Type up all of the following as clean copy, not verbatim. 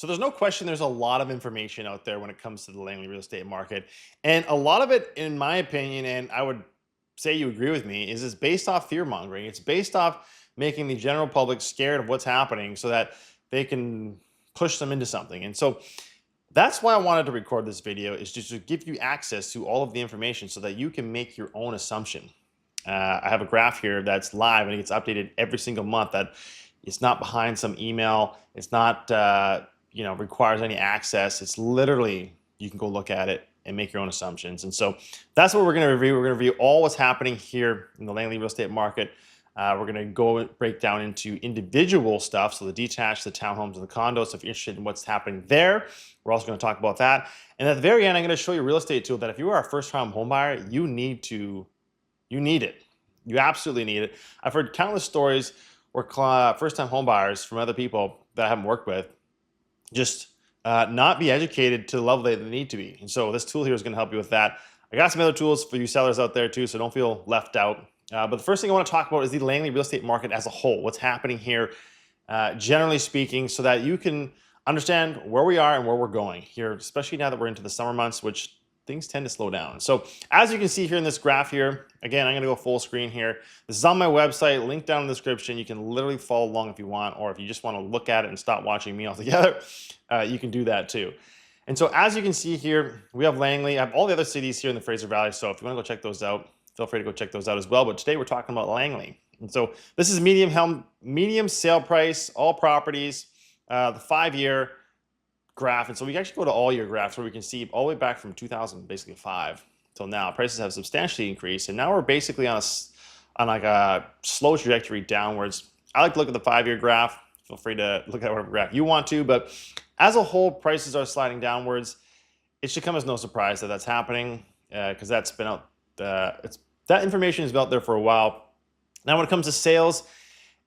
So there's no question there's a lot of information out there when it comes to the Langley real estate market. And a lot of it, in my opinion, and I would say you agree with me, is based off fear mongering. It's based off making the general public scared of what's happening so that they can push them into something. And so that's why I wanted to record this video, is just to give you access to all of the information so that you can make your own assumption. I have a graph here that's live and it gets updated every single month. That it's not behind some email. It's not requires any access. It's literally, you can go look at it and make your own assumptions. And so that's what we're going to review. We're going to review all what's happening here in the Langley real estate market. We're going to go break down into individual stuff, so the detached, the townhomes, and the condos. So if you're interested in what's happening there, we're also going to talk about that. And at the very end, I'm going to show you a real estate tool that if you are a first-time home buyer, you need it. You absolutely need it. I've heard countless stories where first-time home buyers from other people that I haven't worked with just not be educated to the level they need to be. And so this tool here is going to help you with that. I got some other tools for you sellers out there too, so don't feel left out. But the first thing I want to talk about is the Langley real estate market as a whole. What's happening here, generally speaking, so that you can understand where we are and where we're going here, especially now that we're into the summer months, which things tend to slow down. So as you can see here in this graph here, again, I'm going to go full screen here. This is on my website, link down in the description. You can literally follow along if you want, or if you just want to look at it and stop watching me altogether, you can do that too. And so as you can see here, we have Langley. I have all the other cities here in the Fraser Valley. So if you want to go check those out, feel free to go check those out as well. But today we're talking about Langley. And so this is medium sale price, all properties, the 5-year graph. And so we can actually go to all year graphs where we can see all the way back from 2005 till now. Prices have substantially increased. And now we're basically on like a slow trajectory downwards. I like to look at the 5-year graph. Feel free to look at whatever graph you want to. But as a whole, prices are sliding downwards. It should come as no surprise that that's happening, because that's been out. That information has been out there for a while. Now when it comes to sales,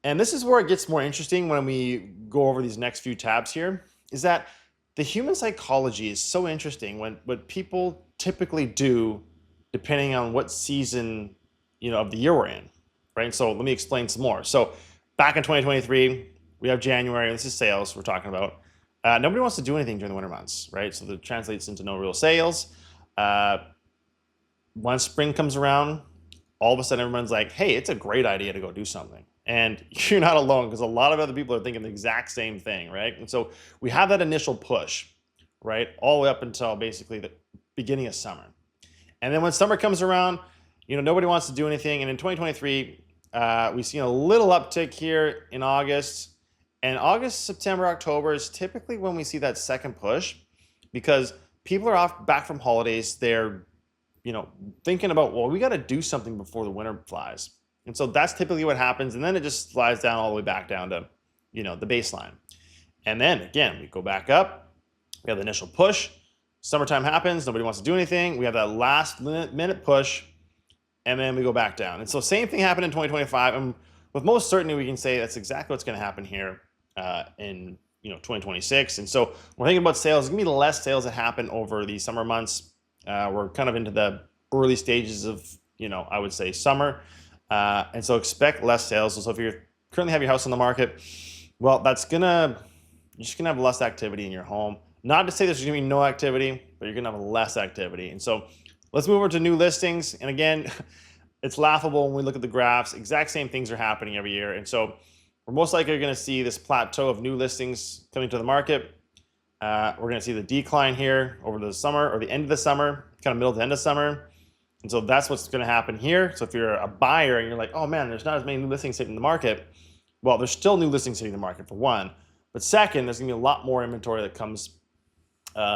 and this is where it gets more interesting when we go over these next few tabs here, is that the human psychology is so interesting when what people typically do depending on what season of the year we're in, right? So let me explain some more. So back in 2023, we have January. This is sales we're talking about. Nobody wants to do anything during the winter months, right? So that translates into no real sales. Once spring comes around, all of a sudden everyone's like, hey, it's a great idea to go do something. And you're not alone, because a lot of other people are thinking the exact same thing, right? And so we have that initial push, right? All the way up until basically the beginning of summer. And then when summer comes around, nobody wants to do anything. And in 2023, we've seen a little uptick here in August. And August, September, October is typically when we see that second push, because people are back from holidays. They're thinking about, well, we got to do something before the winter flies. And so that's typically what happens. And then it just slides down all the way back down to, the baseline. And then again, we go back up. We have the initial push. Summertime happens. Nobody wants to do anything. We have that last minute push. And then we go back down. And so same thing happened in 2025. And with most certainty, we can say that's exactly what's going to happen here in 2026. And so we're thinking about sales. There's going to be less sales that happen over the summer months. We're kind of into the early stages of, I would say summer. And so expect less sales. So if you currently have your house on the market, well, you're just going to have less activity in your home. Not to say there's going to be no activity, but you're going to have less activity. And so let's move over to new listings. And again, it's laughable when we look at the graphs. Exact same things are happening every year. And so we're most likely going to see this plateau of new listings coming to the market. We're going to see the decline here over the summer, or the end of the summer, kind of middle to end of summer. And so that's what's going to happen here. So if you're a buyer and you're like, oh man, there's not as many new listings hitting the market. Well, there's still new listings hitting the market for one. But second, there's going to be a lot more inventory that comes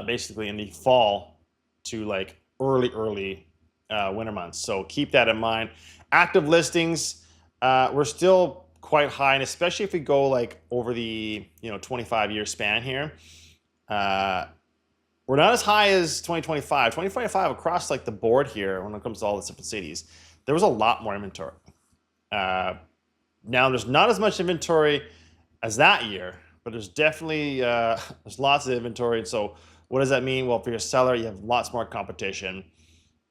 basically in the fall to like early winter months. So keep that in mind. Active listings, we're still quite high. And especially if we go like over the 25-year span here. We're not as high as 2025. 2025 across like the board here when it comes to all the different cities, there was a lot more inventory. Now there's not as much inventory as that year, but there's definitely there's lots of inventory. And so what does that mean? Well, if you're a seller, you have lots more competition.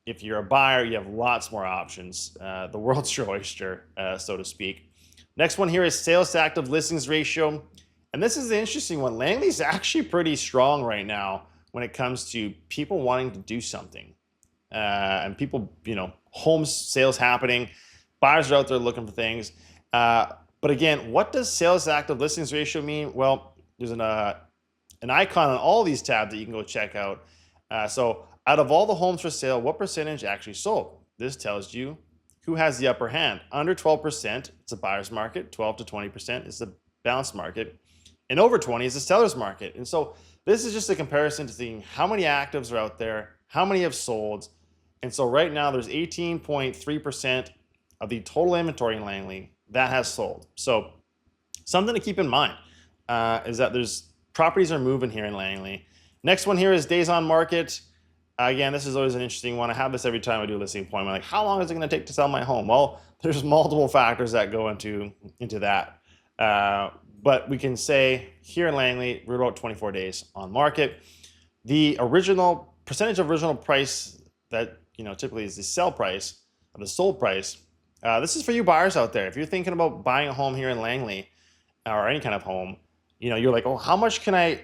If you're a buyer, you have lots more options. The world's your oyster, so to speak. Next one here is sales to active listings ratio. And this is the interesting one. Langley's actually pretty strong right now when it comes to people wanting to do something. And people, home sales happening. Buyers are out there looking for things. But again, what does sales to active listings ratio mean? Well, there's an icon on all these tabs that you can go check out. So out of all the homes for sale, what percentage actually sold? This tells you who has the upper hand. Under 12%, it's a buyer's market. 12 to 20% is the balanced market. And over 20 is the seller's market. And so this is just a comparison to seeing how many actives are out there, how many have sold. And so right now there's 18.3% of the total inventory in Langley that has sold. So something to keep in mind is that there's properties are moving here in Langley. Next one here is days on market. Again, this is always an interesting one. I have this every time I do a listing appointment. Like, how long is it going to take to sell my home? Well, there's multiple factors that go into that. But we can say here in Langley, we're about 24 days on market. The original percentage of original price that typically is the sell price or the sold price. This is for you buyers out there. If you're thinking about buying a home here in Langley or any kind of home, you're like, oh, how much can I,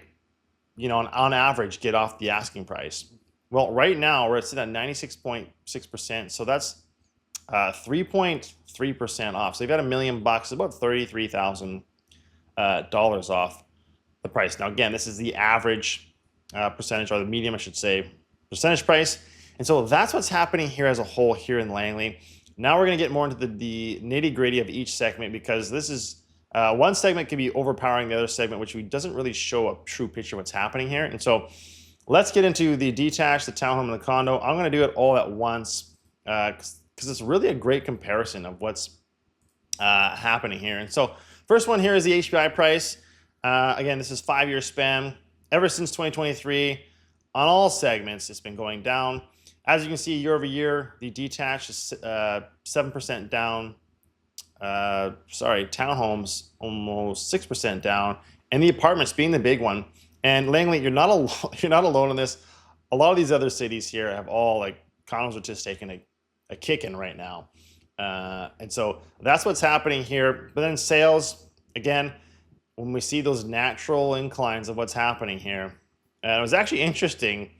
on average get off the asking price? Well, right now we're sitting at 96.6%. So that's 3.3% off. So you've got $1 million, about $33,000 off the price. Now, again, this is the average percentage, or the medium, I should say, percentage price. And so that's what's happening here as a whole here in Langley. Now we're going to get more into the nitty gritty of each segment, because this is one segment can be overpowering the other segment, which doesn't really show a true picture of what's happening here. And so let's get into the detached, the townhome, and the condo. I'm going to do it all at once because it's really a great comparison of what's happening here. And so first one here is the HPI price. Again, this is 5-year span. Ever since 2023, on all segments, it's been going down. As you can see, year over year, the detached is 7% down. Townhomes almost 6% down, and the apartments being the big one. And Langley, you're not alone in this. A lot of these other cities here have all condos are just taking a kicking right now, and so that's what's happening here. But then sales, again, when we see those natural inclines of what's happening here, it was actually interesting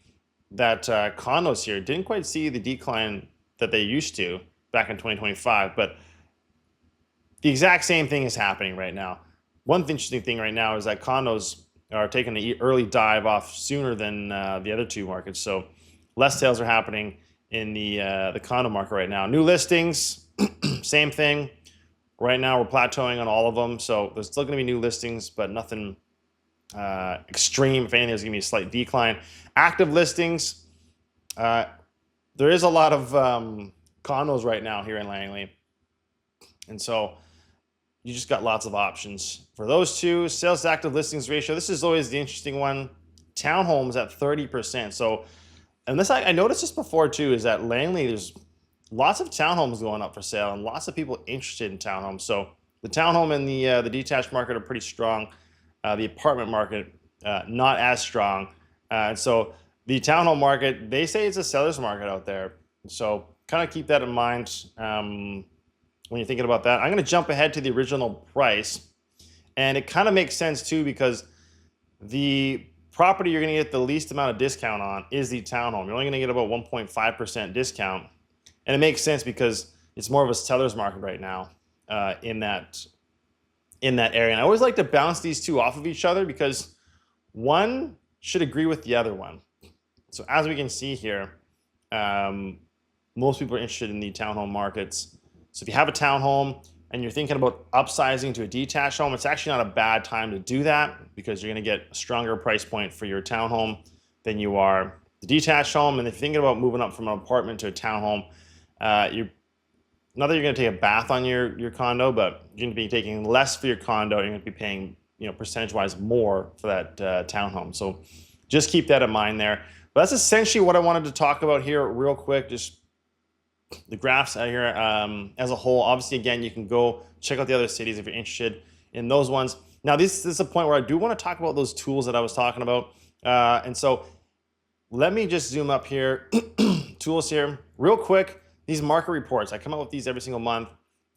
that condos here didn't quite see the decline that they used to back in 2025, but the exact same thing is happening right now. One interesting thing right now is that condos are taking an early dive off sooner than the other two markets. So less sales are happening in the condo market right now. New listings, same thing. Right now we're plateauing on all of them. So there's still going to be new listings, but nothing extreme. If anything, there's going to be a slight decline. Active listings, there is a lot of condos right now here in Langley. And so you just got lots of options for those two. Sales to active listings ratio. This is always the interesting one. Townhomes at 30%. So, and this I noticed this before too, is that Langley, there's lots of townhomes going up for sale and lots of people interested in townhomes. So the townhome and the detached market are pretty strong. The apartment market, not as strong. And so the townhome market, they say it's a seller's market out there. So kind of keep that in mind when you're thinking about that. I'm going to jump ahead to the original price. And it kind of makes sense too, because the property you're going to get the least amount of discount on is the townhome. You're only going to get about 1.5% discount. And it makes sense because it's more of a seller's market right now in that area. And I always like to bounce these two off of each other because one should agree with the other one. So as we can see here, most people are interested in the townhome markets. So if you have a townhome and you're thinking about upsizing to a detached home, it's actually not a bad time to do that because you're going to get a stronger price point for your townhome than you are the detached home. And if you're thinking about moving up from an apartment to a townhome, not that you're going to take a bath on your condo, but you're going to be taking less for your condo. You're going to be paying, percentage-wise more for that townhome. So just keep that in mind there. But that's essentially what I wanted to talk about here real quick. Just the graphs out here as a whole. Obviously, again, you can go check out the other cities if you're interested in those ones. Now, this is a point where I do want to talk about those tools that I was talking about. And so let me just zoom up here, tools here, real quick. These market reports, I come out with these every single month.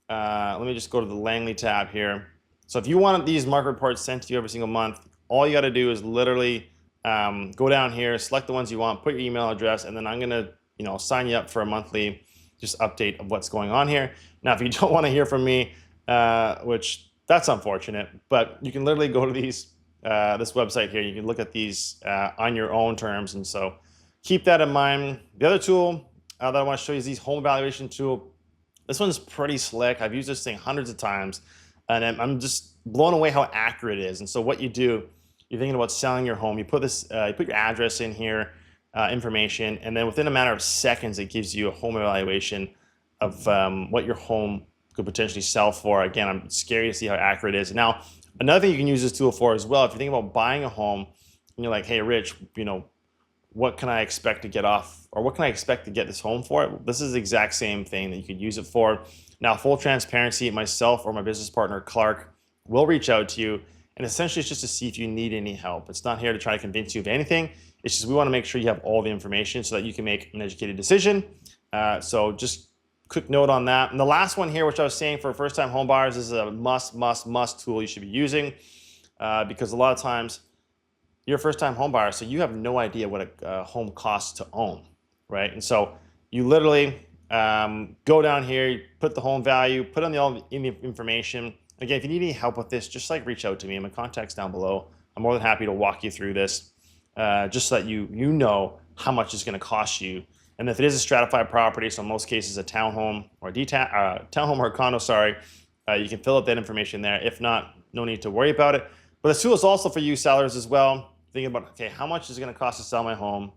Let me just go to the Langley tab here. So if you want these market reports sent to you every single month, all you got to do is literally go down here, select the ones you want, put your email address, and then I'm going to, sign you up for a monthly just update of what's going on here. Now, if you don't want to hear from me, which that's unfortunate, but you can literally go to this website here. You can look at these on your own terms. And so keep that in mind. The other tool that I want to show you is this home evaluation tool. This one's pretty slick. I've used this thing hundreds of times, and I'm just blown away how accurate it is. And so what you do, you're thinking about selling your home, you put your address in here, information, and then within a matter of seconds, it gives you a home evaluation of what your home could potentially sell for. Again, I'm scary to see how accurate it is. Now, another thing you can use this tool for as well, if you're thinking about buying a home, and you're like, hey, Rich, what can I expect to get off, or what can I expect to get this home for? This is the exact same thing that you could use it for. Now, full transparency, myself or my business partner, Clark, will reach out to you. And essentially, it's just to see if you need any help. It's not here to try to convince you of anything. It's just we want to make sure you have all the information so that you can make an educated decision. So just quick note on that. And the last one here, which I was saying for first-time home buyers, this is a must tool you should be using because a lot of times you're a first-time home buyer, so you have no idea what a home costs to own, right? And so you literally go down here, you put the home value, put on all the information. Again, if you need any help with this, just reach out to me. My contact's down below. I'm more than happy to walk you through this, just so that you know how much it's going to cost you. And if it is a stratified property, so in most cases a townhome or townhome or a condo, you can fill out that information there. If not, no need to worry about it. But this tool is also for you sellers as well. Thinking about, okay, how much is it going to cost to sell my home?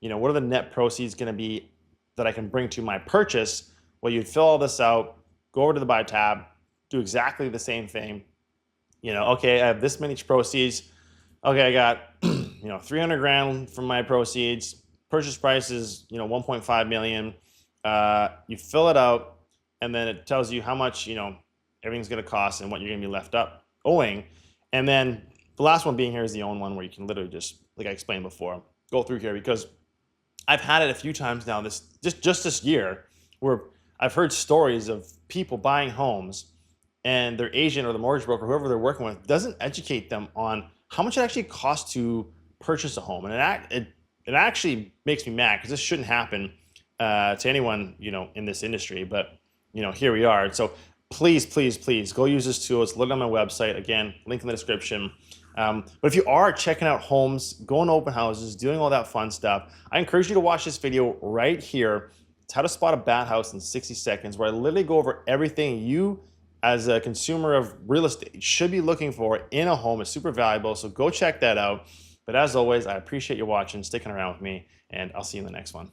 What are the net proceeds going to be that I can bring to my purchase? Well, you'd fill all this out, go over to the buy tab, do exactly the same thing. Okay, I have this many proceeds. Okay, I got 300 grand from my proceeds. Purchase price is 1.5 million. You fill it out, and then it tells you how much everything's going to cost and what you're going to be left up owing. And then the last one being here is the own one, where you can literally just, like I explained before, go through here, because I've had it a few times now just this year where I've heard stories of people buying homes and their agent or the mortgage broker, whoever they're working with, doesn't educate them on how much it actually costs to purchase a home. And it actually makes me mad, because this shouldn't happen to anyone in this industry. But here we are. So please go use this tool. It's literally on my website. Again, link in the description. But if you are checking out homes, going to open houses, doing all that fun stuff, I encourage you to watch this video right here. It's how to spot a bad house in 60 seconds, where I literally go over everything you as a consumer of real estate should be looking for in a home. It's super valuable. So go check that out. But as always, I appreciate you watching, sticking around with me, and I'll see you in the next one.